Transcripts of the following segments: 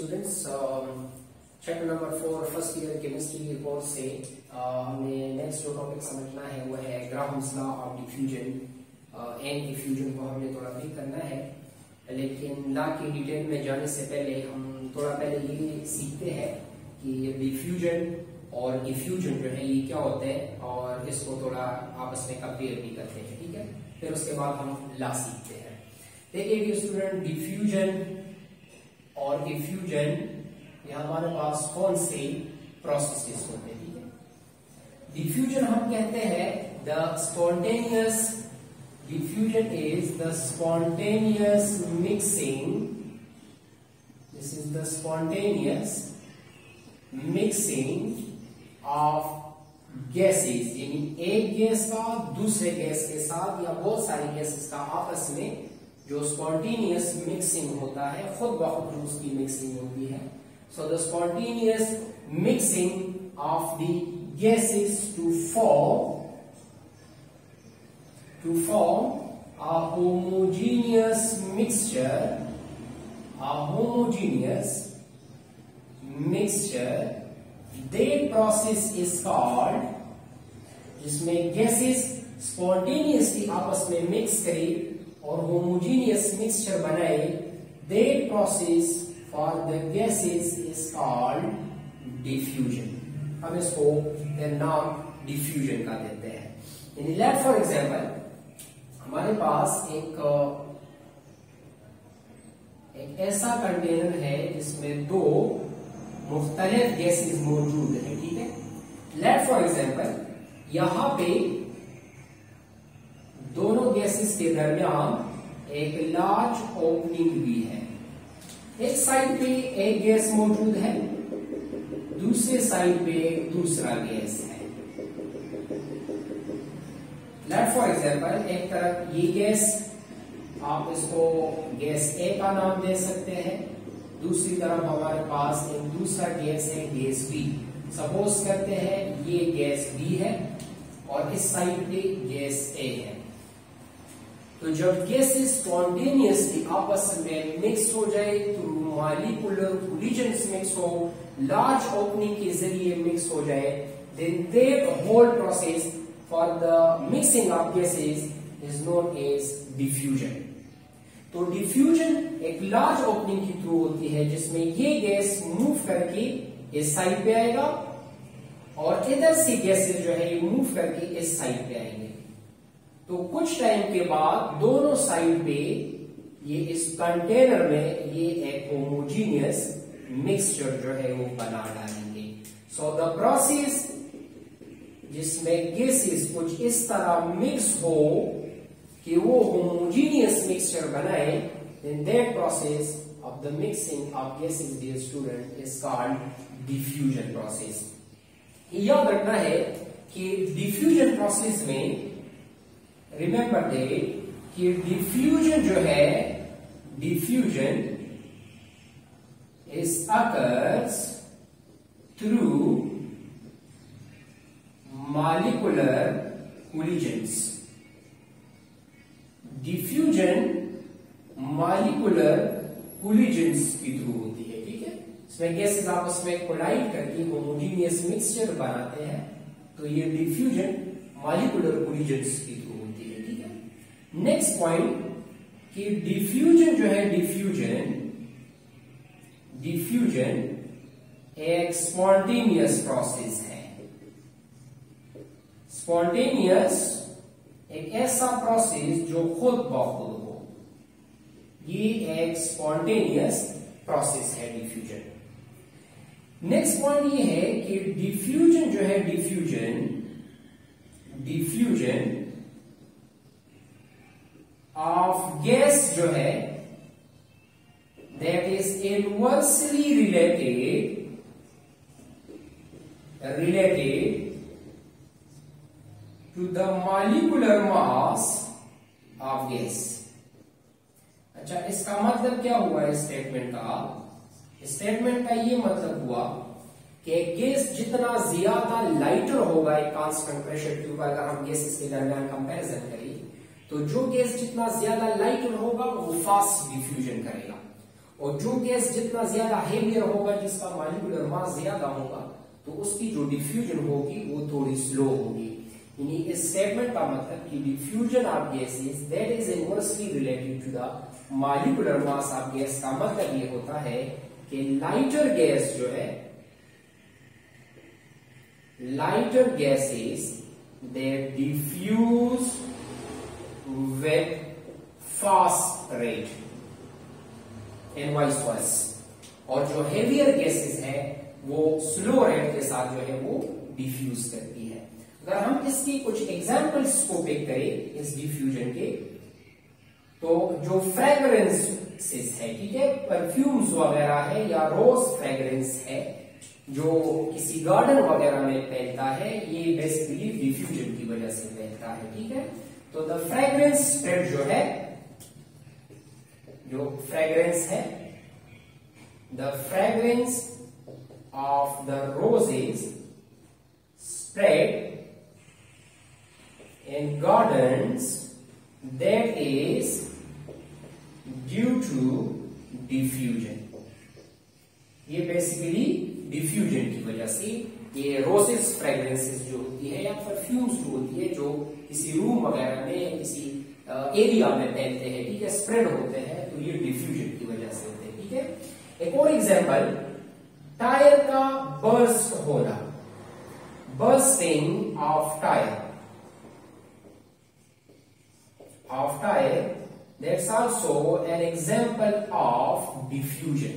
Students, chapter number 4 first year chemistry course से हमें next जो टॉपिक समझना है वो है Graham's law of diffusion and diffusion को हमने थोड़ा ब्रीफ करना है। लेकिन लॉ की डिटेल में जाने से पहले हम थोड़ा पहले ये सीखते हैं कि डिफ्यूजन और डिफ्यूजन जो है ये क्या होते हैं और इसको थोड़ा आपस में कंपेयर भी करते हैं, ठीक है। फिर उसके बाद हम लॉ सीखते हैं। देखिए स्टूडेंट, डिफ्यूजन और डिफ्यूजन ये हमारे पास कौन से प्रोसेसेस होते हैं, ठीक है। डिफ्यूजन हम कहते हैं the spontaneous, diffusion is the spontaneous mixing, this is the spontaneous mixing of gases, यानी एक गैस का दूसरे गैस के साथ या बहुत सारी गैसेस का आपस में जो स्पॉन्टेनियस मिक्सिंग होता है, खुद ब खुद उसकी मिक्सिंग होती है। So the spontaneous mixing of the gases to form a homogeneous mixture, that process is called, जिसमें गैसेस स्पॉन्टेनियसली आपस में मिक्स करे और होमोजीनियस मिक्सचर बनाए, that process for the gases is called diffusion। हम इसको नाम डिफ्यूजन का देते हैं। लेट फॉर एग्जांपल, हमारे पास एक ऐसा कंटेनर है जिसमें दो मुख्तलिफ गैसेस मौजूद है, ठीक है। लेट फॉर एग्जांपल, यहां पे दोनों गैसेस के दरमियान एक लार्ज ओपनिंग भी है। एक साइड पे एक गैस मौजूद है, दूसरे साइड पे दूसरा गैस है। लेट फॉर एग्जांपल, एक तरफ ये गैस, आप इसको गैस ए का नाम दे सकते हैं, दूसरी तरफ हमारे पास एक दूसरा गैस है, गैस बी। सपोज करते हैं ये गैस बी है और इस साइड पे गैस ए है। तो जब गैसेस स्पॉन्टेनियसली आपस में मिक्स हो जाए, तो मॉलिक्यूलर कोलिजन्स मिक्स हो, लार्ज ओपनिंग के जरिए मिक्स हो जाए, then that whole process for the mixing of gases is known as diffusion. तो डिफ्यूजन एक लार्ज ओपनिंग के थ्रू होती है जिसमें ये गैस मूव करके इस साइड पे आएगा और इधर से गैसेस जो है ये मूव करके इस साइड पे आएंगे। तो कुछ टाइम के बाद दोनों साइड पे ये इस कंटेनर में ये एक होमोजीनियस मिक्सचर जो है वो बना डालेंगे। सो द प्रोसेस जिसमें गैसेस कुछ इस तरह मिक्स हो कि वो होमोजीनियस मिक्सचर बनाए, then that process of the mixing of gases, dear student, is called diffusion process। याद रखना है कि डिफ्यूजन प्रोसेस में रिमेंबर दैट कि डिफ्यूजन जो है, diffusion is occurs through molecular collisions। Diffusion molecular collisions के थ्रू होती है, ठीक है। इसमें गैसेस आपस में कोलाइड करके होमोजीनियस मिक्सचर बनाते हैं, तो ये डिफ्यूजन मॉलिक्यूलर कोलिजन्स के थ्रू होती है, ठीक है। नेक्स्ट पॉइंट कि डिफ्यूजन जो है, डिफ्यूजन एक स्पॉन्टेनियस प्रोसेस है। स्पॉन्टेनियस एक ऐसा प्रोसेस जो खुद ब खुद हो, ये एक स्पॉन्टेनियस प्रोसेस है डिफ्यूजन। नेक्स्ट पॉइंट ये है कि डिफ्यूजन जो है, डिफ्यूजन ऑफ गैस जो है, that is inversely related to the molecular mass of gas। अच्छा, इसका मतलब क्या हुआ इस स्टेटमेंट का? स्टेटमेंट का ये मतलब हुआ कि गैस जितना ज्यादा लाइटर होगा एक कांस्टेंट प्रेशर ट्यूब, अगर हम गैसेस के दरमियान कंपैरिजन करें, तो जो गैस जितना ज्यादा लाइटर होगा वो फास्ट डिफ्यूजन करेगा और जो गैस जितना ज्यादा हेवियर होगा, जिसका मॉलिक्यूलर मास ज्यादा होगा, तो उसकी जो डिफ्यूजन होगी वो थोड़ी स्लो होगी। यानी इस स्टेटमेंट का मतलब कि diffusion of gases that is inversely related to the molecular mass of gas का मतलब ये होता है कि लाइटर गैस जो है, lighter gases they diffuse with fast rate and vice versa, और जो हेवियर गैसेस है वो स्लो रेट के साथ जो है वो डिफ्यूज करती है। अगर हम इसकी कुछ एग्जांपल्स को पिक करें इस डिफ्यूजन के, तो जो फ्रेग्रेंसेस है, ठीक है, परफ्यूम्स वगैरह है या रोज फ्रेग्रेंस है जो किसी गार्डन वगैरह में फैलता है, ये बेसिकली डिफ्यूजन की वजह से फैलता है, ठीक है। तो द फ्रेग्रेंस स्प्रेड जो है, जो फ्रेग्रेंस है, the fragrance of the roses spread in gardens that is due to diffusion। ये बेसिकली डिफ्यूजन की वजह से ये रोजेस फ्रेग्रेंसेस जो होती है या परफ्यूम्स जो होती है, जो किसी रूम वगैरह में या किसी एरिया में फैलते हैं, ठीक है, स्प्रेड होते हैं, तो ये डिफ्यूजन की वजह से होते हैं, ठीक है। एक और एग्जांपल, टायर का बर्स्ट होना, bursting of tyre that's also an example of diffusion।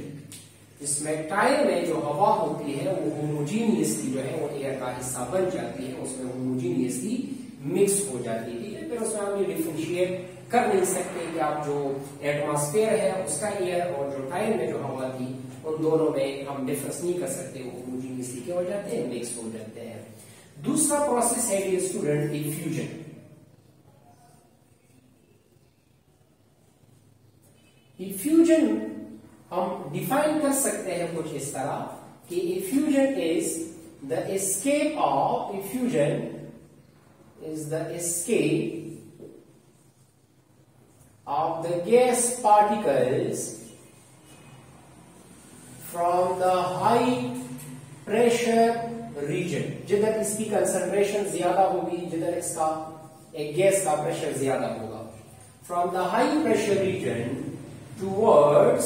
इसमें टायर में जो हवा होती है वो होमोजीनियसली जो है वो एयर का हिस्सा बन जाती है, उसमें होमोजीनियसली मिक्स हो जाती है, ठीक है। फिर उसमें हम ये डिफरेंशिएट कर नहीं सकते कि आप जो एटमॉस्फेयर है उसका एयर और जो टायर में जो हवा थी उन दोनों में हम डिफरेंस नहीं कर सकते, वो होमोजीनियसली क्या हो जाते हैं, मिक्स हो जाते हैं। दूसरा प्रोसेस है डियर स्टूडेंट डिफ्यूजन। इफ्यूजन हम डिफाइन कर सकते हैं कुछ इस तरह कि effusion is the escape of, effusion is the escape of the gas particles from the high pressure region. जिधर इसकी कंसंट्रेशन ज्यादा होगी, जिधर इसका एक गैस का प्रेशर ज्यादा होगा, from the high pressure region towards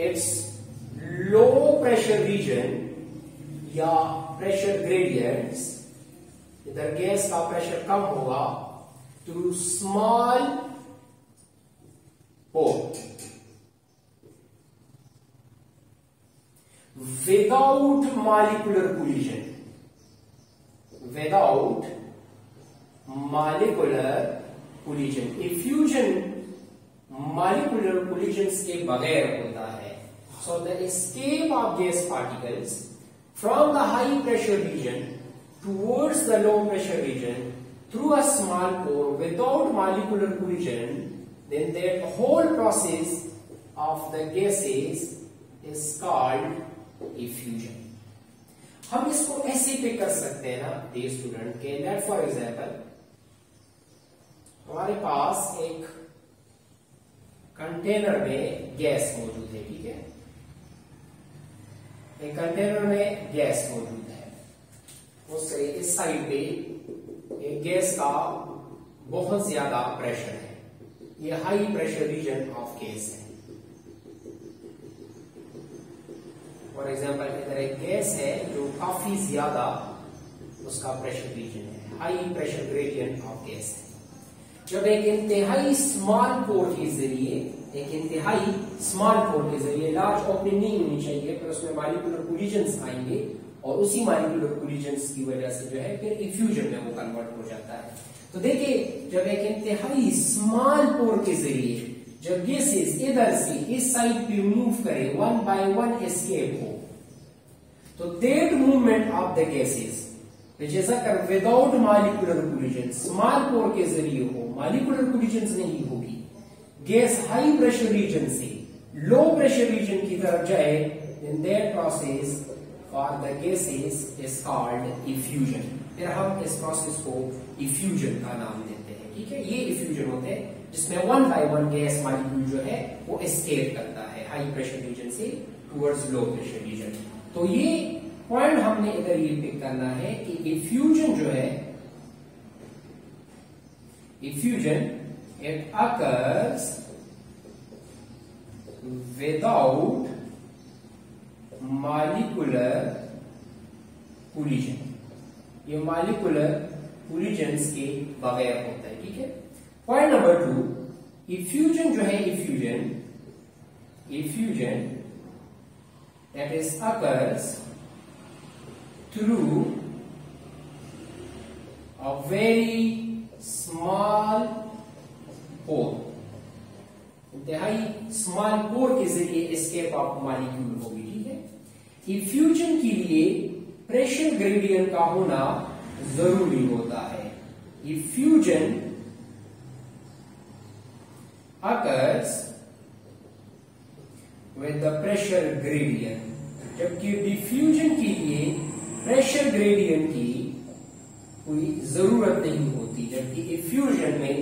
its low pressure region या pressure gradients, इधर गैस का प्रेशर कम होगा, through small pore without molecular collision, without molecular collision। Effusion molecular collisions के बगैर होता है। So the escape of gas particles from the high pressure region towards the low pressure region through a small pore without molecular collision, then that whole process of the gases is called effusion। हम इसको ऐसे भी कर सकते हैं ना dear student के, let for example हमारे पास एक कंटेनर में गैस मौजूद है, ठीक है, एक कंटेनर में गैस मौजूद है, उससे इस साइड पे एक गैस का बहुत ज्यादा प्रेशर है, ये high pressure region of gas है। फॉर एग्जांपल इधर एक गैस है जो काफी ज्यादा उसका प्रेशर रीजन है, high pressure gradient of gas है। जब एक इंतहाई स्मॉल पोर के जरिए, एक इंतहाई स्मॉल पोर के जरिए, लार्ज ओपनिंग नहीं होनी चाहिए, फिर उसमें मॉलिक्यूलर कोलिजन्स आएंगे और उसी मॉलिक्यूलर कोलिजन्स की वजह से जो है फिर इफ्यूजन में वो कन्वर्ट हो जाता है। तो देखिए जब एक इंतहाई स्मॉल पोर के जरिए जब गैसेस इधर से इस साइड पे मूव करे, वन बाय वन एस्केप हो, तो that movement of the gases which is occur without molecular collision, small pore के जरिए हो, मॉलिक्यूलर कोलिजन्स नहीं होगी, गैस हाई प्रेशर रीजन से लो प्रेशर रीजन की तरफ जाए, in that process for the gases is called diffusion। फिर हम इस प्रोसेस को इफ्यूजन का नाम देते हैं, ठीक है। ये इफ्यूजन होते हैं जिसमें 1 by 1 गैस मॉलिक्यूल जो है वो एस्केप करता है हाई प्रेशर रीजन से टुवर्ड्स लो प्रेशर रीजन। तो ये पॉइंट हमने इधर ये पिक करना है कि इफ्यूजन जो है, effusion it occurs without molecular collision, ये मॉलिक्यूलर कोलिजन्स के बगैर होता है, ठीक है। पॉइंट नंबर 2, इफ्यूजन जो है, effusion that is occurs through a very small pore, इंतहाई स्मॉल पोर के जरिए एस्केप ऑफ मॉलिक्यूल होगी, ठीक है। इफ्यूजन के लिए प्रेशर ग्रेडियंट का होना जरूरी होता है। Effusion occurs with the pressure gradient, जबकि डिफ्यूजन के लिए प्रेशर ग्रेडियंट की कोई जरूरत नहीं होती, जबकि इफ्यूजन में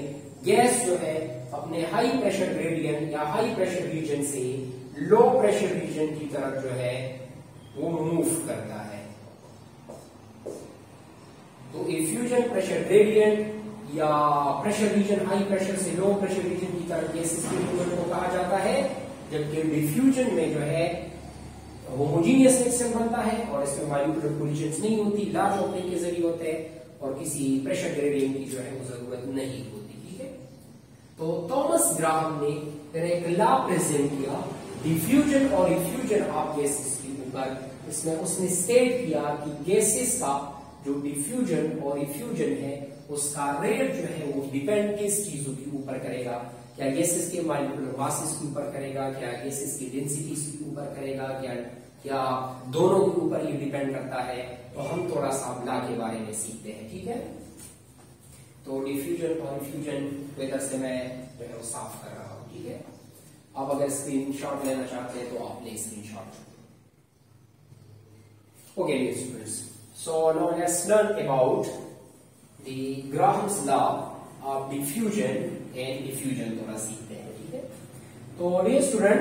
गैस जो है अपने हाई प्रेशर ग्रेडियंट या हाई प्रेशर रीजन से लो प्रेशर रीजन की तरफ जो है वो मूव करता है। तो इफ्यूजन प्रेशर ग्रेडियंट या प्रेशर रीजन हाई प्रेशर से लो प्रेशर रीजन की तरफ गैसेस के मूवमेंट को कहा जाता है, जबकि डिफ्यूजन में जो है होमोजीनियस मिक्सचर बनता है और इसमें मॉलिक्यूलर कोलिजन्स नहीं होती, लार्ज ओपनिंग के जरिए होते हैं और किसी प्रेशर ग्रेडियंट की जो है वो जरूरत नहीं होती, ठीक है। तो थॉमस ग्राहम ने एक लॉ प्रेजेंट किया डिफ्यूजन और इफ्यूजन ऑफ गैसेस के ऊपर। इसमें उसने स्टेट किया कि गैसेस का जो डिफ्यूजन और इफ्यूजन है उसका रेट जो है वो डिपेंड किस चीजों के ऊपर करेगा, क्या गैसेस के मॉलिक्यूलर मासेस के ऊपर करेगा, क्या गैसेस की डेंसिटीज के ऊपर करेगा, क्या दोनों के ऊपर ये डिपेंड करता है। तो हम थोड़ा सा लॉ के बारे में सीखते हैं, ठीक है। तो डिफ्यूजन और इफ्यूजन वेदर से मैं जो है वो साफ कर रहा हूं, ठीक है। आप अगर स्क्रीनशॉट लेना चाहते हैं तो आप ले screenshot. Okay dear students, so now let's learn about the Graham's law of diffusion and diffusion थोड़ा सीखते हैं, ठीक है। तो डियर स्टूडेंट,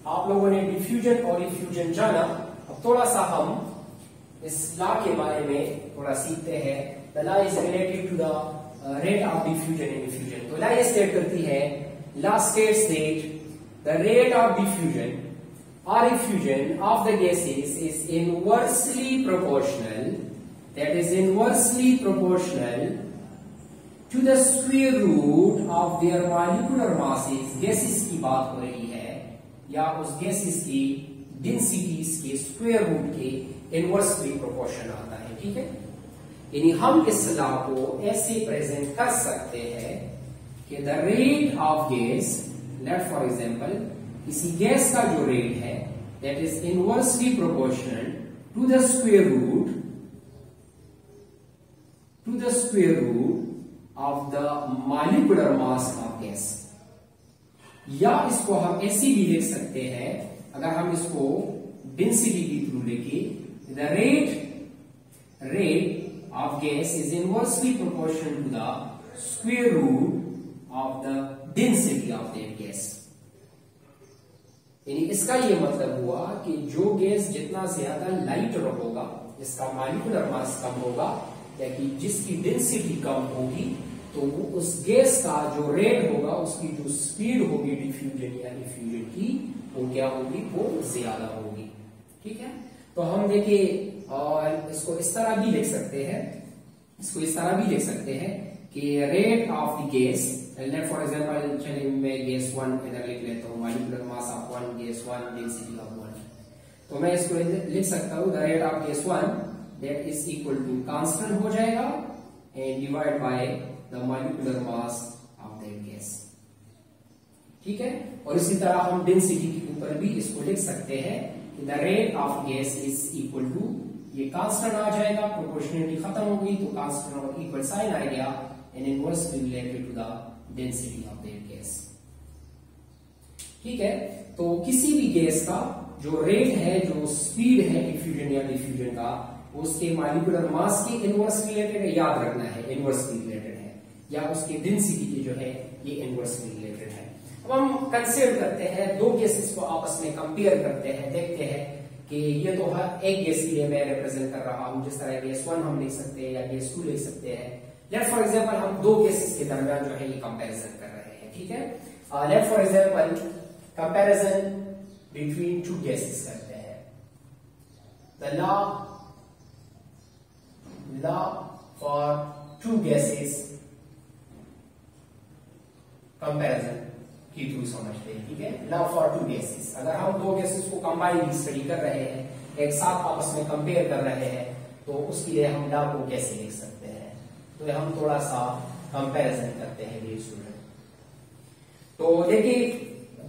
आप लोगों ने डिफ्यूजन और इफ्यूजन जाना, अब थोड़ा सा हम इस लॉ के बारे में थोड़ा सीखते हैं। The law is related to the rate of diffusion and effusion. तो लॉ ये स्टेट करती है, law states that the rate of diffusion or diffusion of the gases is inversely proportional, that is inversely proportional to the square root of their molecular masses। gases की बात हो रही है या उस gases की densities के square root के inversely proportional आता है, ठीक है। यानी हम इस लॉ को ऐसे प्रेजेंट कर सकते हैं कि the rate of gas, let for example किसी गैस का जो रेट है that is inversely proportional to the square root of the molecular mass of gas. या इसको हम ऐसे भी लिख सकते हैं, अगर हम इसको डेंसिटी के थ्रू लेके, the rate of gas is inversely proportional to the square root of the density of that gas. यानी इसका यह मतलब हुआ कि जो गैस जितना ज्यादा लाइटर होगा, जिसका मॉलिक्यूलर मास कम होगा या कि जिसकी डेंसिटी कम होगी, तो वो उस गैस का जो रेट होगा, उसकी जो स्पीड होगी डिफ्यूजन या इफ्यूजन की, वो क्या होगी, वो ज्यादा होगी, ठीक है। तो हम देखिए, और इसको इस तरह भी लिख सकते हैं, कि rate of the gas, let for example चलिए मैं गैस 1 इधर लिख लेता हूं, molecular mass of 1, gas 1, density of 1। तो मैं इसको लिख सकता हूं, the rate of gas 1 that is equal to constant हो जाएगा and divide by the molecular mass of that gas, ठीक है। और इसी तरह हम डेंसिटी के ऊपर भी इसको लिख सकते हैं कि the rate of gas is equal to, ये कांस्टेंट आ जाएगा, प्रोपोर्शनलिटी खत्म हो गई तो कांस्टेंट और इक्वल साइन आ गया, and inversely related to the density of that gas, ठीक है। तो किसी भी गैस का जो रेट है, जो स्पीड है इफ्यूजन या डिफ्यूजन का, उसके मॉलिक्यूलर मास के इनवर्स रिलेटेड है, याद रखना है, इनवर्सली रिलेटेड है। या उसकी डेंसिटी की जो है ये इनवर्सली रिलेटेड है। अब हम कंसिडर करते हैं, दो केसेस को आपस में कंपेयर करते हैं, देखते हैं कि ये तो हर एक गैस के लिए मैं रिप्रेजेंट कर रहा हूं, जिस तरह गैस 1 हम लिख सकते हैं या गैस 2 लिख सकते हैं। लेट फॉर एग्जांपल हम दो केसेस के दरमियान जो है ये कंपैरिजन कर रहे हैं, ठीक है। Let for example comparison between two gases करते हैं। The law for two gases comparison की थ्रू समझते हैं, ठीक है। लॉ फॉर टू गैसेस, अगर हम दो गैसेस को कंबाइन स्टडी कर रहे हैं, एक साथ आपस में कंपेयर कर रहे हैं, तो उसके लिए हम लॉ को कैसे लिख सकते हैं, तो हम थोड़ा सा कंपैरिजन करते हैं डियर स्टूडेंट। तो देखिए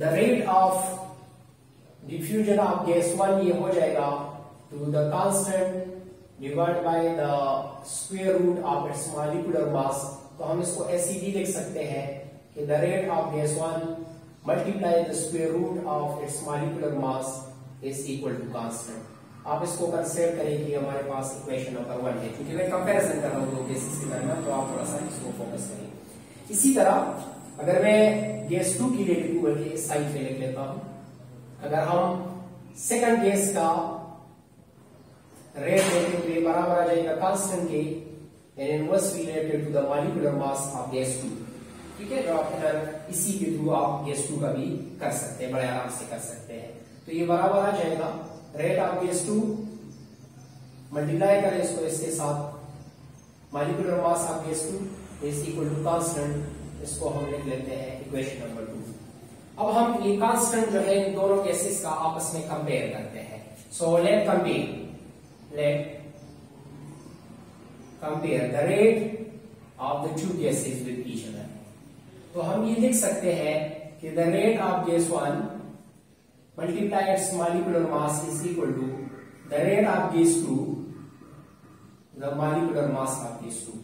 the rate of diffusion of gas 1 ये हो जाएगा to the constant divide by the square root of its molecular mass. तो हम इसको ऐसे भी लिख सकते हैं कि the rate of gas 1 multiply the square root of its molecular mass is equal to constant। आप इसको कंसीडर करें कि हमारे पास इक्वेशन नंबर 1 है, क्योंकि मैं कंपैरिजन कर रहा हूं दो केसेस के दरमियान, तो आप थोड़ा सा इसको फोकस करें। इसी तरह अगर मैं गैस 2 की रेट को इस साइड पे लिख लेता हूं, अगर हम सेकंड गैस का रेट देखें तो ये बराबर आ जाएगा कांस्टेंट के inversely related to the molecular mass of gas 2, ठीक है। तो आप इधर इसी के थ्रू आप गैस 2 का भी कर सकते हैं, बड़े आराम से कर सकते हैं। तो ये बराबर आ जाएगा रेट ऑफ गैस 2 मल्टीप्लाई करें इसको इसके साथ molecular mass of gas 2 is equal to constant, इसको हम लिख लेते हैं इक्वेशन नंबर 2। अब हम ये कांस्टेंट जो है इन दोनों केसेस का आपस में कंपेयर करते हैं। So let compare the rate of the two gases with each other. तो हम ये लिख सकते हैं कि the rate of gas 1 multiply its molecular mass is equal to the rate of gas 2 the molecular mass of gas 2।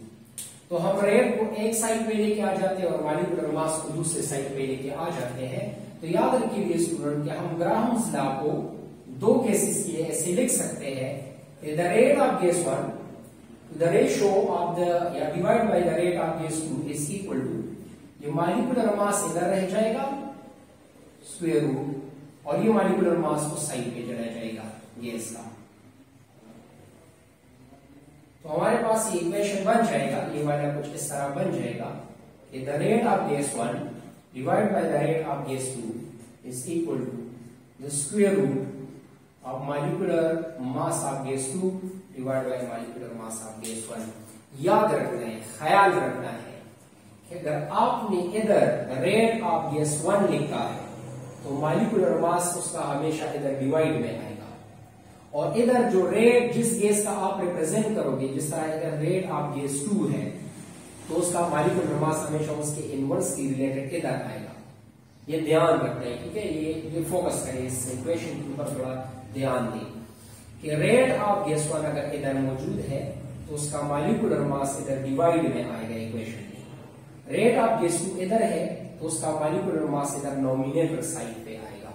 तो हम rate को एक साइड पे लेके आ जाते हैं और मॉलिक्यूलर मास को दूसरे साइड पे लेके आ जाते हैं। तो याद रखिए स्टूडेंट कि हम ग्राहम्स लॉ को दो केसेस के लिए ऐसे लिख सकते हैं कि the rate of gas 1 the ratio of the या divide by the rate of gas 2 is equal to, ये मॉलिक्यूलर मास इधर रह जाएगा स्क्वायर रूट और ये मॉलिक्यूलर मास को साइड पे चला जाएगा गैस का। तो हमारे पास ये इक्वेशन बन जाएगा, ये वाला कुछ इस तरह बन जाएगा कि the rate of gas 1 divide by the rate of gas 2 is equal to the square root of molecular mass of gas 2 divide by molecular mass of gas 1। याद रखना है, ख्याल रखना है कि अगर आपने इधर रेट ऑफ गैस 1 लिखा है तो मॉलिक्यूलर मास उसका हमेशा इधर डिवाइड में आएगा, और इधर जो रेट जिस गैस का आप रिप्रेजेंट करोगे, जिस तरह इधर रेट ऑफ गैस 2 है तो उसका मॉलिक्यूलर मास हमेशा उसके इनवर्स की रिलेटेड इधर आएगा। ये ध्यान रखना है, ठीक है। ये फोकस करें इस इक्वेशन के ऊपर, थोड़ा ध्यान दें कि रेट ऑफ गैस 1 अगर इधर मौजूद है तो उसका मॉलिक्यूलर मास इधर डिवाइड में आएगा इक्वेशन में। रेट ऑफ गैस 2 इधर है तो उसका मॉलिक्यूलर मास इधर नॉमिनेटर साइड पे आएगा।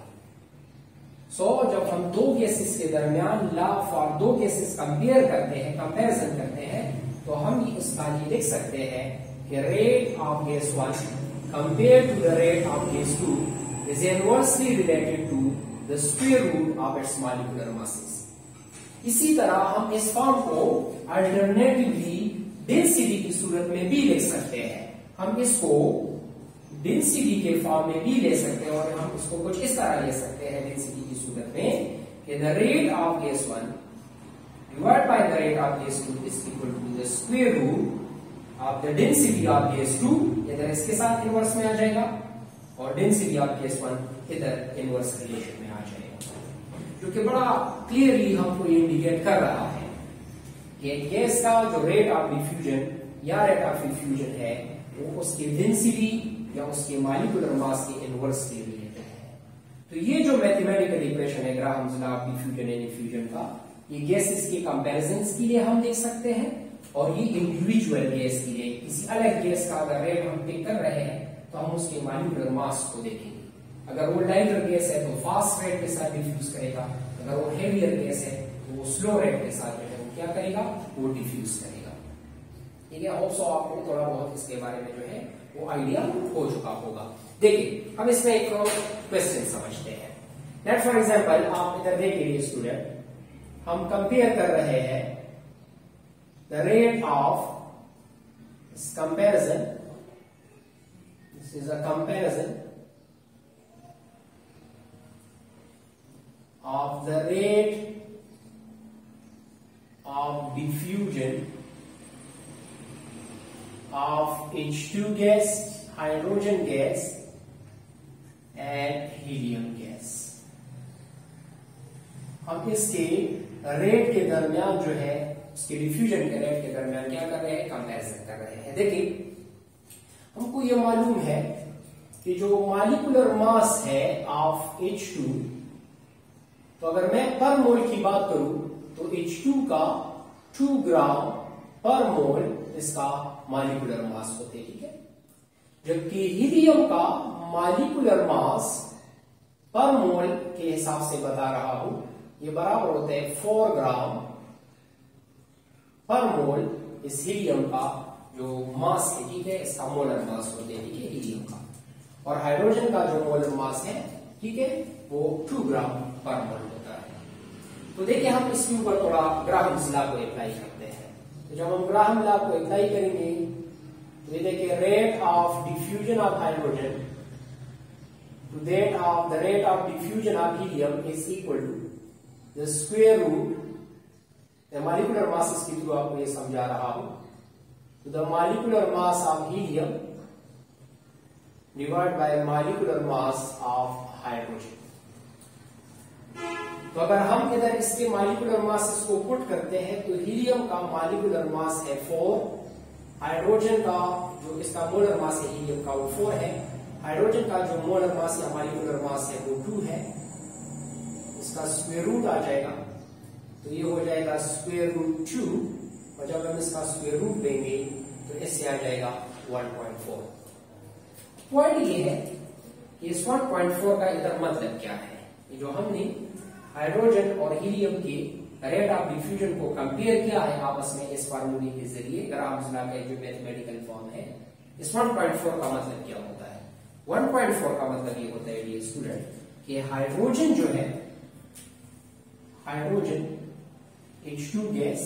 सो जब हम दो केसेस के दरमियान लॉ फॉर दो केसेस कंपेयर करते हैं, कंपैरिजन करते हैं, तो हम इसका ये लिख सकते हैं कि rate of gas 1 compare to the rate of gas 2 is inversely related to the square root of its molecular masses. इसी तरह हम इस फॉर्म को अल्टरनेटिवली डेंसिटी की सूरत में भी लिख सकते हैं। हम इसको डेंसिटी के फॉर्म में भी ले सकते हैं और हम इसको कुछ इस तरह ले सकते हैं डेंसिटी की सूरत में कि the rate of gas 1 divide by the rate of gas 2 is equal to the square root of the density of gas 2, इधर इसके साथ इनवर्स में आ जाएगा, और डेंसिटी ऑफ गैस 1 इधर इनवर्स रिलेशन में आ जाएगा, जो कि बड़ा क्लियरली हमको ये इंडिकेट कर रहा है कि गैस का जो रेट ऑफ डिफ्यूजन या रेट ऑफ डिफ्यूजन है वो उसकी डेंसिटी या उसके मॉलिक्यूलर मास के इनवर्स से रिलेटेड है। तो ये जो मैथमेटिकल इक्वेशन है Graham's law of diffusion and diffusion का, ये गैसेस के कंपैरिजंस के लिए हम देख सकते हैं, और ये इंडिविजुअल गैस के लिए किसी अलग गैस का अगर रेट हम पिक कर रहे हैं तो हम उसके मॉलिक्यूलर मास को देखेंगे। अगर वो लाइटर गैस है तो फास्ट रेट के साथ डिफ्यूज करेगा, अगर वो हेवियर गैस है तो वो स्लो रेट के साथ जो है वो क्या करेगा, वो डिफ्यूज करेगा। ठीक है। होप सो आपको थोड़ा बहुत इसके बारे में जो है वो आइडिया हो चुका होगा। देखिए हम इसमें एक क्वेश्चन समझते हैं। लेट फॉर एग्जांपल आप इधर देखिए स्टूडेंट, हम कंपेयर कर रहे हैं the rate of comparison, this is a comparison of the rate of diffusion of H2 gas, hydrogen gas and helium gas। हम इसके रेट के दरमियान जो है, उसके डिफ्यूजन के रेट के दरमियान क्या कर रहे हैं, कंपैरिजन कर रहे हैं। देखिए हमको ये मालूम है कि जो मॉलिक्यूलर मास है ऑफ H2, तो अगर मैं पर मोल की बात करूं तो H2 का 2 ग्राम पर मोल इसका मॉलिक्यूलर मास होते हैं, ठीक है। जबकि हीलियम का मॉलिक्यूलर मास पर मोल के हिसाब से बता रहा हूं, ये बराबर होते हैं 4 ग्राम पर मोल इस हीलियम का जो मास है, ठीक है, इसका मोलर मास होते हैं, ठीक है, हीलियम का। और हाइड्रोजन का जो मोलर मास है, ठीक है, वो 2 ग्राम पर मोल होता है। तो देखिए हम इसके ऊपर थोड़ा ग्राहम्स लॉ को अप्लाई करते हैं। तो जब हम ग्राहम लॉ को अप्लाई करेंगे तो ये देखिए rate of diffusion of hydrogen to that of the rate of diffusion of helium is equal to the square root molecular mass, इसके थ्रू आपको ये समझा रहा हूं, तो the molecular mass of helium divide by molecular mass of hydrogen. तो अगर हम इधर इसके मॉलिक्यूलर मास को पुट करते हैं तो हीलियम का मॉलिक्यूलर मास है 4, हाइड्रोजन का जो इसका मोलर मास है हीलियम का वो 4 है, हाइड्रोजन का जो मोलर मास या मॉलिक्यूलर मास है वो 2 है, इसका स्क्वायर रूट आ जाएगा, तो ये हो जाएगा स्क्वायर रूट 2, और जब हम इसका स्क्वायर रूट लेंगे तो इससे आ जाएगा 1.4। पॉइंट ये है कि इस 1.4 का इधर मतलब क्या है, ये जो हमने हाइड्रोजन और हीलियम के रेट ऑफ डिफ्यूजन को कंपेयर किया है आपस में इस फार्मूले के जरिए, ग्राहम्स लॉ का जो मैथमेटिकल फॉर्म है, इस 1.4 का मतलब क्या होता है। 1.4 का मतलब ये होता है डियर स्टूडेंट कि हाइड्रोजन जो है, hydrogen H2 gas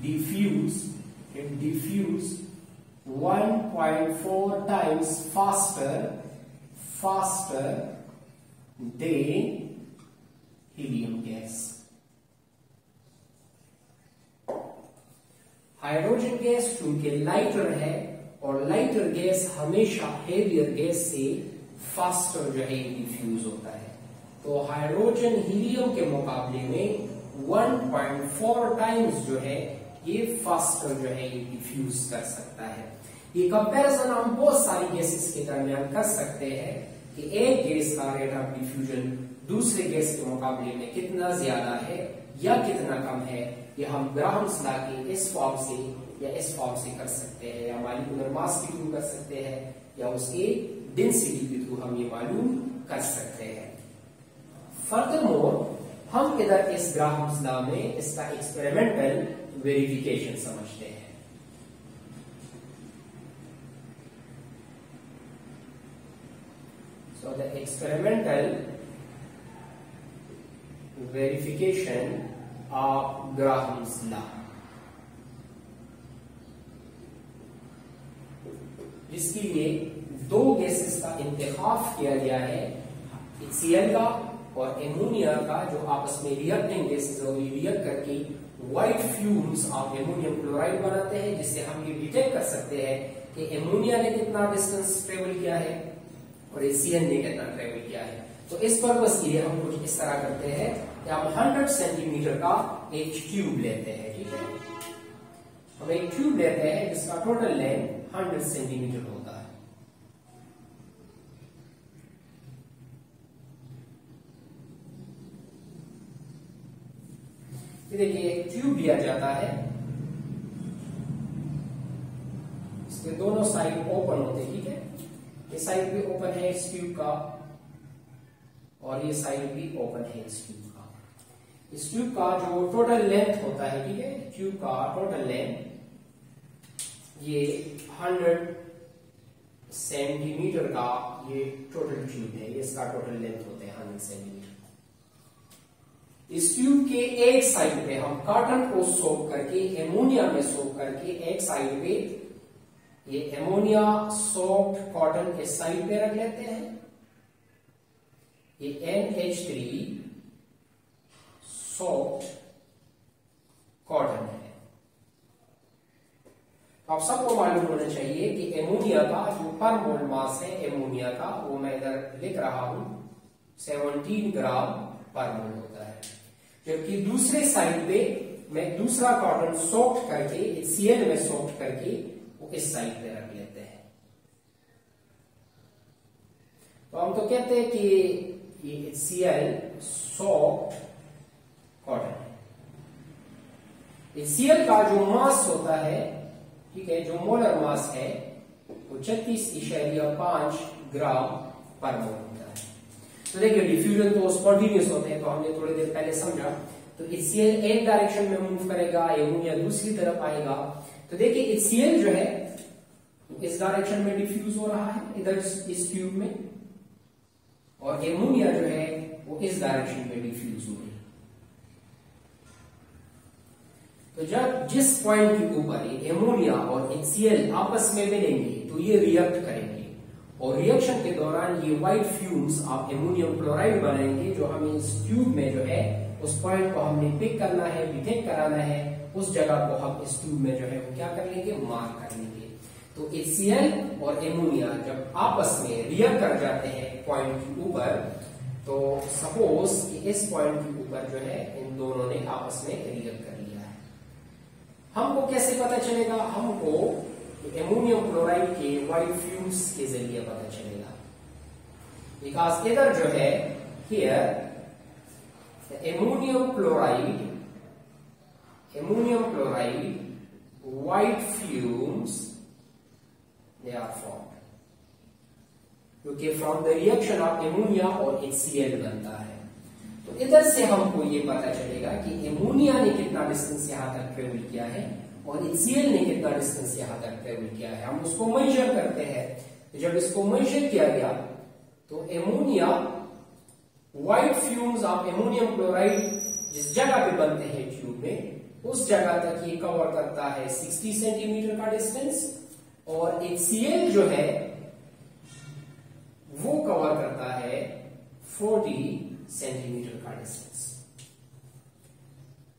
diffuse 1.4 times faster than helium gas। Hydrogen gas चूंकि लाइटर है और लाइटर गैस हमेशा हेवियर गैस से फास्टर जो है डिफ्यूज होता है, तो हाइड्रोजन हीलियम के मुकाबले में 1.4 टाइम्स जो है ये फास्टर जो है ये डिफ्यूज कर सकता है। ये कंपैरिजन हम बहुत सारी गैसेस के दरमियान कर सकते हैं कि एक गैस का रेट ऑफ डिफ्यूजन दूसरे गैस के मुकाबले में कितना ज्यादा है या कितना कम है, ये हम ग्राहम्स लॉ के इस फॉर्म से या इस फॉर्म से कर सकते हैं, या मॉलिक्यूलर मास के थ्रू कर सकते हैं, या उसके डेंसिटी के थ्रू हम ये मालूम कर सकते हैं। फर्दरमोर हम इधर इस ग्राहम्स लॉ में इसका एक्सपेरिमेंटल वेरिफिकेशन समझते हैं। So the experimental verification of Graham's law, जिसके लिए दो गैसेस का इंतखाब किया गया है, HCl का और एमोनिया का, जो आपस में रिएक्टिंग गैसेस और रिएक्ट करके white fumes of ammonium chloride बनाते हैं, जिससे हम ये डिटेक्ट कर सकते हैं कि एमोनिया ने कितना डिस्टेंस ट्रेवल किया है और HCl ने कितना ट्रेवल किया है। तो इस पर्पस के लिए हम कुछ इस तरह करते हैं कि हम 100 सेंटीमीटर का एक ट्यूब लेते हैं, ठीक है, हम एक ट्यूब लेते हैं जिसका टोटल लेंथ 100 सेंटीमीटर होता है। देखिए एक ट्यूब लिया जाता है, इसके दोनों साइड ओपन होते हैं, ठीक है, ये साइड भी ओपन है इस ट्यूब का और ये साइड भी ओपन है इस ट्यूब का। इस ट्यूब का जो टोटल लेंथ होता है, ठीक है, ट्यूब का टोटल लेंथ ये 100 सेंटीमीटर का ये टोटल ट्यूब है, ये इसका टोटल लेंथ होता है 100 सेंटीमीटर। इस ट्यूब के एक साइड पे हम कॉटन को सोक करके एमोनिया में सोक करके एक साइड पे ये एमोनिया सोक्ड कॉटन इस साइड पे रख लेते हैं। ये NH3 सोक्ड कॉटन है। आप सबको मालूम होना चाहिए कि एमोनिया का जो पर मोल मास है एमोनिया का, वो मैं इधर लिख रहा हूं 17 ग्राम पर मोल होता है। जबकि दूसरे साइड पे मैं दूसरा कॉटन सोक्ड करके HCl में सोक्ड करके वो इस साइड पे रख लेते हैं। तो हम तो कहते हैं कि ये HCl सोक्ड कॉटन है। HCl का जो मास होता है, ठीक है, जो मोलर मास है वो 36.5 ग्राम पर मोल होता है। तो देखिए डिफ्यूजन तो स्पॉन्टेनियस होते हैं, तो हमने थोड़ी देर पहले समझा। तो HCl एक डायरेक्शन में मूव करेगा, एमोनिया दूसरी तरफ आएगा। तो देखिए HCl जो है इस डायरेक्शन में डिफ्यूज हो रहा है इधर इस ट्यूब में, और एमोनिया जो है वो इस डायरेक्शन में डिफ्यूज हो रही है। तो जब जिस पॉइंट के ऊपर एमोनिया और HCl आपस में मिलेंगे तो ये रिएक्ट करेंगे, और रिएक्शन के दौरान ये व्हाइट फ्यूम्स आप एमोनियम क्लोराइड बनाएंगे, जो हमें इस ट्यूब में जो है उस पॉइंट को हमने पिक करना है, डिटेक्ट कराना है, उस जगह को हम इस ट्यूब में जो है वो क्या कर लेंगे, मार्क कर लेंगे। तो HCl और एमोनिया जब आपस में रिएक्ट कर जाते हैं पॉइंट के ऊपर, तो सपोज कि इस पॉइंट के ऊपर जो है इन दोनों ने आपस में रिएक्ट कर लिया है। हमको कैसे पता चलेगा? हमको एमोनियम क्लोराइड के व्हाइट फ्यूम्स के जरिए पता चलेगा। बिकॉज इधर जो है here ammonium chloride white fumes they are formed, क्योंकि from the reaction of ammonia और HCl बनता है। तो इधर से हमको ये पता चलेगा कि एमोनिया ने कितना डिस्टेंस यहां तक ट्रेवल किया है और HCl ने कितना डिस्टेंस यहां तक ट्रेवल किया है। हम उसको मेजर करते हैं। जब इसको मेजर किया गया तो ammonia white fumes of ammonium chloride जिस जगह पे बनते हैं ट्यूब में, उस जगह तक ये कवर करता है 60 सेंटीमीटर का डिस्टेंस, और HCl जो है वो कवर करता है 40 सेंटीमीटर का डिस्टेंस।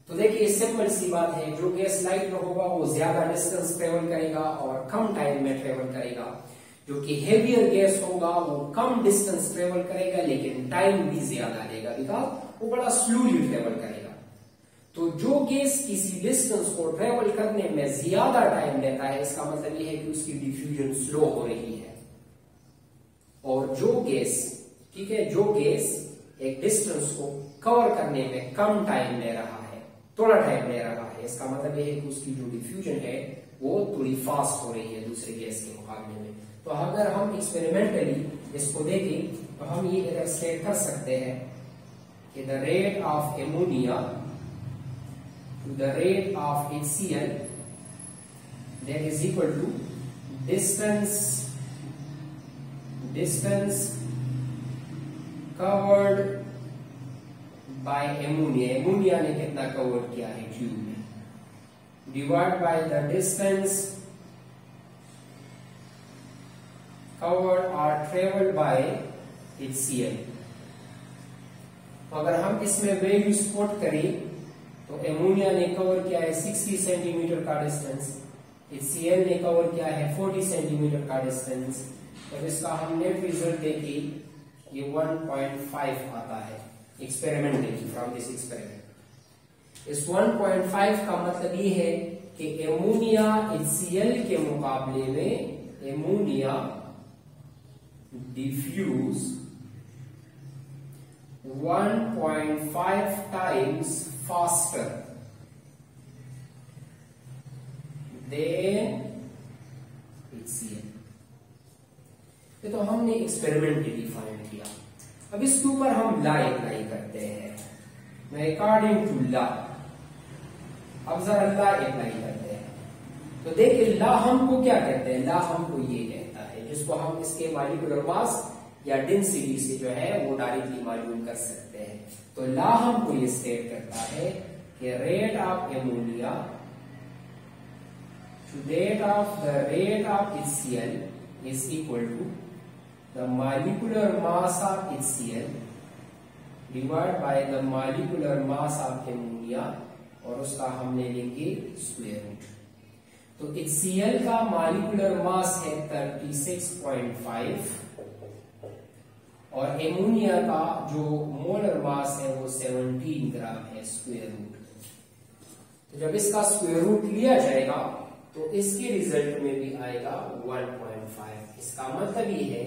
तो देखिए सिंपल सी बात है, जो गैस लाइट में होगा वो ज्यादा डिस्टेंस ट्रेवल करेगा और कम टाइम में ट्रेवल करेगा। जो कि हेवियर गैस होगा वो कम डिस्टेंस ट्रेवल करेगा लेकिन टाइम भी ज्यादा लेगा, बिकॉज वो बड़ा स्लोली ट्रेवल करेगा। तो जो गैस किसी डिस्टेंस को ट्रेवल करने में ज्यादा टाइम लेता है, इसका मतलब ये है कि उसकी डिफ्यूजन स्लो हो रही है। और जो गैस, ठीक है, जो गैस एक डिस्टेंस को कवर करने में कम टाइम ले रहा है, थोड़ा टाइम ले रहा है, इसका मतलब यह है कि उसकी जो डिफ्यूजन है वो थोड़ी फास्ट हो रही है दूसरे गैस के मुकाबले में। तो अगर हम एक्सपेरिमेंटली इसको देखें तो हम ये इलस्ट्रेट कर सकते हैं कि the rate of ammonia to the rate of HCl that is equal to distance covered by ammonia। Ammonia ने कितना कवर किया है ट्यूब में, divide by the distance covered or traveled by HCl। तो अगर हम इसमें वैल्यू स्पॉट करें तो एमोनिया ने कवर किया है 60 सेंटीमीटर का डिस्टेंस, HCl ने कवर किया है 40 सेंटीमीटर का डिस्टेंस। जब इसका हम नेट रिजल्ट देखें ये 1.5 आता है एक्सपेरिमेंटली फ्रॉम दिस एक्सपेरिमेंट। इस 1.5 का मतलब ये है कि एमोनिया HCl के मुकाबले में ammonia diffuse 1.5 times faster than HCl। ये तो हमने एक्सपेरिमेंटली फाइंड किया। अब इसके ऊपर हम लाई अप्लाई करते हैं। According to law. अब जरा लॉ अप्लाई करते हैं। तो देखिए लॉ हमको क्या कहते हैं, लॉ हमको ये कहता है, जिसको हम इसके मॉलिक्यूलर मास या डेंसिटी से जो है वो डायरेक्टली मालूम कर सकते हैं। तो लॉ हमको ये स्टेट करता है कि rate of ammonia to the rate of HCl is equal to the molecular mass of HCl divided by the molecular mass of ammonia, और उसका हम ले लेंगे स्क्वायर रूट। तो HCl का मॉलिक्यूलर मास है 36.5 और एमोनिया का जो मोलर मास है वो 17 ग्राम है स्क्वायर रूट। तो जब इसका स्क्वायर रूट लिया जाएगा तो इसके रिजल्ट में भी आएगा 1.5। इसका मतलब ये है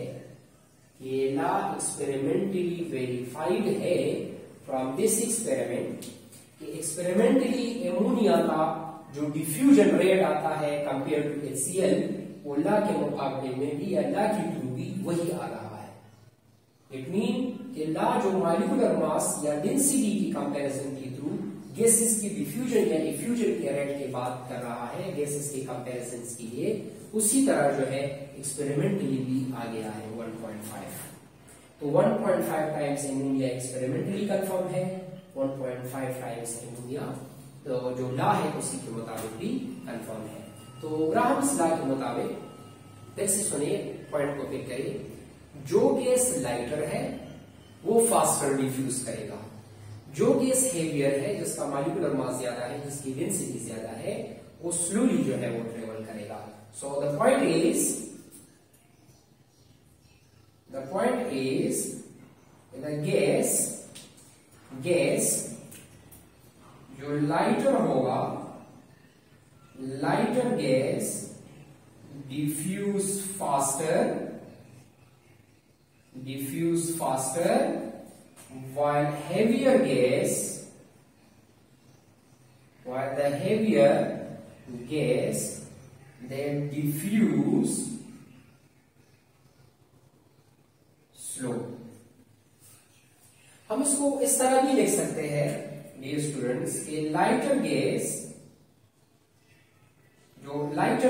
कि लॉ एक्सपेरिमेंटली वेरीफाइड है फ्रॉम दिस एक्सपेरिमेंट कि एक्सपेरिमेंटली एमोनिया का जो डिफ्यूजन रेट आता है कंपेयर टू HCl वो लॉ के मुकाबले में भी या लॉ के थ्रू भी वही आ रहा है। इट मीन कि लॉ जो मॉलिक्यूलर मास या डेंसिटी की कंपैरिजन के थ्रू गैसेस की डिफ्यूजन या डिफ्यूजन के रेट की बात कर रहा है गैसेस के कंपैरिजन के लिए, उसी तरह जो है एक्सपेरिमेंटली भी आ गया है 1.5। तो 1.5 टाइम्स एमोनिया एक्सपेरिमेंटली कंफर्म है, 1.5 टाइम्स एमोनिया तो जो लॉ है उसी के मुताबिक भी कंफर्म है। तो ग्राहम्स लॉ के मुताबिक देखिए सुनिए, पॉइंट को पिक करिए, जो गैस लाइटर है वो फास्टर डिफ्यूज करेगा, जो गैस हेवियर है जिसका मॉलिक्यूलर मास ज्यादा है, जिसकी डेंसिटी ज्यादा है, वो स्लोली जो है वो ट्रेवल करेगा। So the point is the gas जो लाइटर होगा, lighter gas diffuse faster while the heavier gas then diffuse slow। हम इसको इस तरह भी लिख सकते हैं डियर स्टूडेंट्स कि लाइटर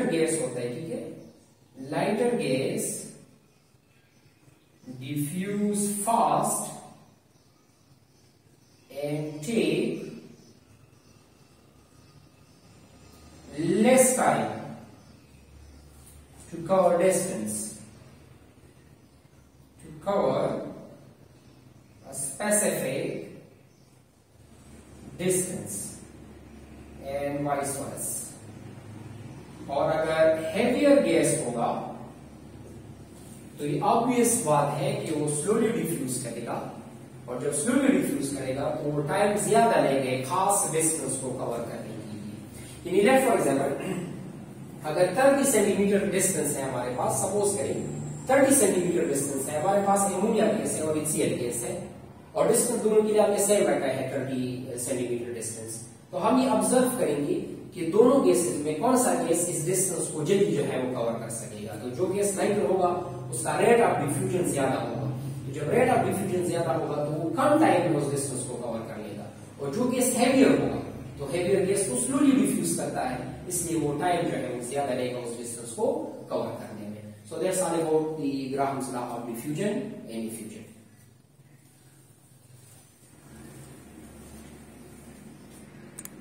गैस होता है, ठीक है, lighter gas diffuse fast and take less time to cover distance, to cover a specific distance and vice versa। और अगर heavier gas होगा तो ये ऑब्वियस बात है कि वो स्लोली डिफ्यूज करेगा, और जब स्लोली डिफ्यूज करेगा तो वो टाइम ज्यादा लेंगे खास डिस्टेंस को कवर करने के लिए। लेट फॉर एग्जांपल अगर 30 सेंटीमीटर डिस्टेंस है हमारे पास, सपोज करें 30 सेंटीमीटर डिस्टेंस है हमारे पास, एमोनिया गैस है और HCl गैस है, और डिस्टेंस दोनों के लिए आपने सेम रखा है 30 सेंटीमीटर डिस्टेंस। तो हम ये ऑब्जर्व करेंगे कि दोनों गैसेस में कौन सा गैस इस डिस्टेंस को जल्दी जो है वो कवर कर सकेगा। तो जो गैस लाइटर होगा उसका रेट ऑफ डिफ्यूजन ज्यादा होगा, तो जब रेट ऑफ डिफ्यूजन ज्यादा होगा तो वो कम टाइम में उस डिस्टेंस को कवर कर लेगा, और जो गैस हैवियर होगा तो हैवियर गैस को स्लोली डिफ्यूज करता है, इसलिए वो टाइम जो है वो ज्यादा लेगा उस डिस्टेंस को कवर करने में। So that's all about the Graham's law of diffusion and diffusion.